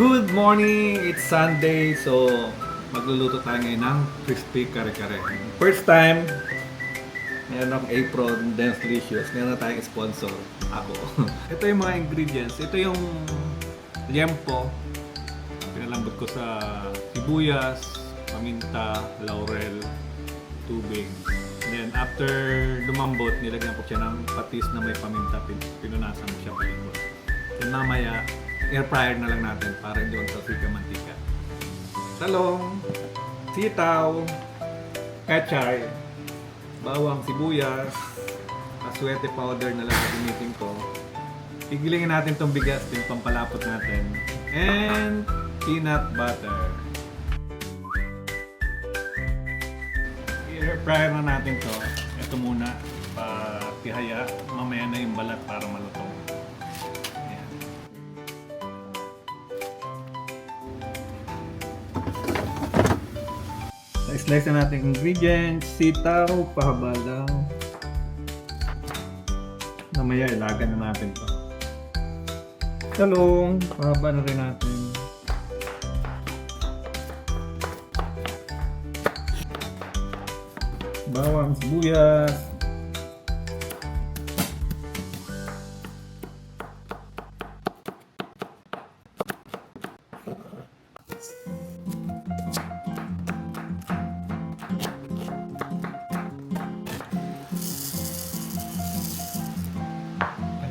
Good morning! It's Sunday, so magluluto tayo ngayon ng crispy kare-kare. First time, meron akong apron, Dance Delicious. Meron na tayong sponsor, ako. Ito yung mga ingredients. Ito yung liempo. Pinalambot ko sa sibuyas, paminta, laurel, tubig. Then after lumambot, nilagyan ko siya ng patis na may paminta. Pinunasan mo siya palibot. Then mamaya, air fryer na lang natin para hindi magtasika mantika. Talong, sitaw, kachay, bawang, sibuyas, aswete powder na lang gamitin ko. Pigilingin natin tong bigas, yung pampalapot natin. And peanut butter. I-air fryer na natin to. Ito muna, patihaya. Mamaya na yung balat para malutong. Slice na natin ingredients, sitaw, pahaba lang. Mamaya ilagan na natin to. Talong, pahaba na rin natin. Bawang, sibuyas.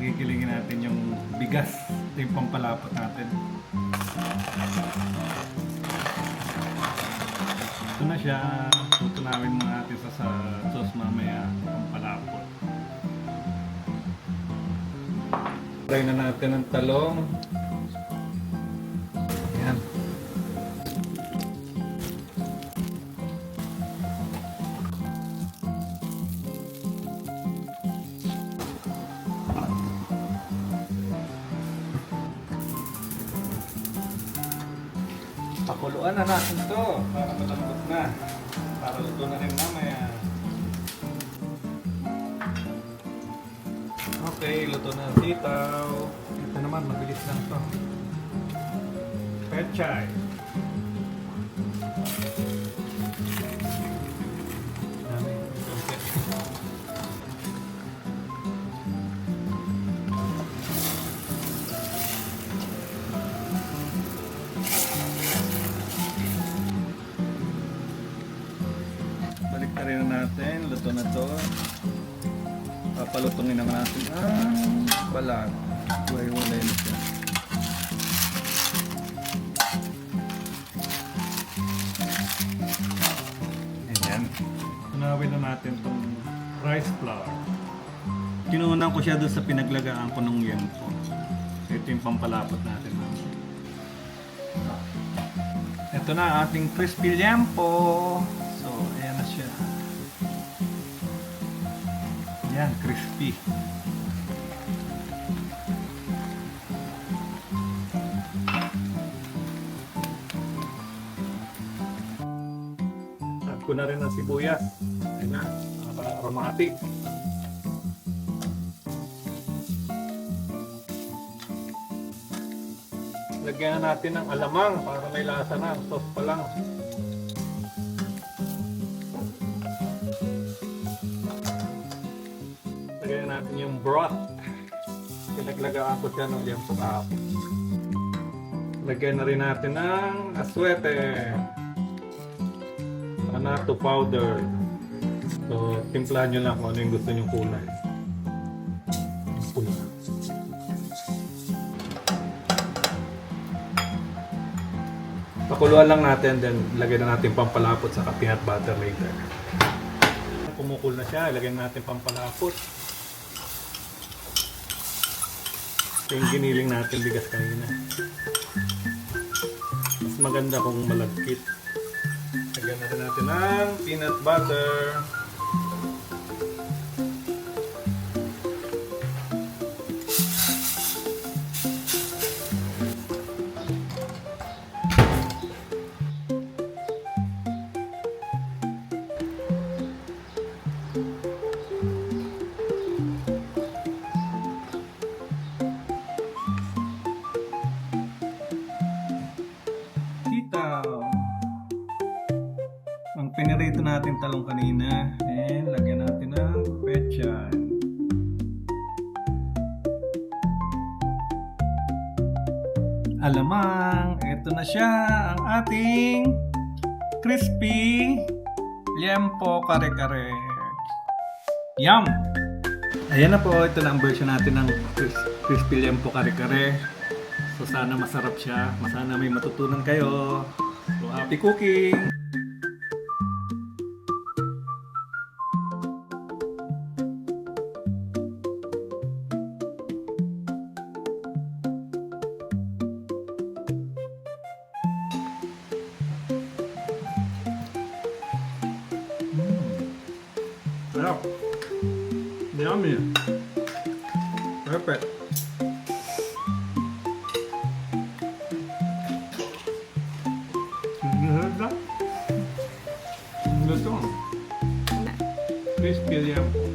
Gigilingin natin yung bigas. Ito yung pampalapot natin. Ito na siya. Tutunawin mo natin sa sauce mamaya. Pampalapot. Try na natin ang talong. Yan. Pakuluan na natin ito para malambot na. Para luto na rin mamaya. Okay, luto na ang sitaw. Ito naman, mabilis lang ito. Pechay. Balik na rin natin, luto na to. Papalutungin naman natin balat. Walay-walay na siya. Ayan. Tunawin na natin itong rice flour. Kinunan ko siya doon sa pinaglagaan ko ng liempo. Ito yung pampalapot natin. Ito na ang ating crispy liempo. So, ayan na siya. Ayan, crispy. Add ko na rin ang sibuyas. Ayan na, para aromatic. Lagyan na natin ng alamang para may lasa na. Sauce pa lang. Lagyan natin yung broth. Pinaglagaan ko siya ng liempo kahapon. Lagyan na rin natin ng aswete. Anato powder. So, timplahan nyo lang kung ano yung gusto nyong kulay. Pakuluan lang natin, then lagyan na natin pampalapot sa peanut butter later. Kumukul na siya, lagyan natin pampalapot. Ito yung giniling natin bigas kanina. Mas maganda kung malagkit. Lagyan natin ng peanut butter. pinirito natin talong kanina. And lagyan natin ng pechay. Alamang, ito na siya ang ating crispy liempo kare-kare. Yum! Ayan na po, ito na ang version natin ng crispy liempo kare-kare. So sana masarap siya, sana may matutunan kayo. So happy cooking! Sarap! Yummy! Perfect! Gusto mo? Crispy liempo.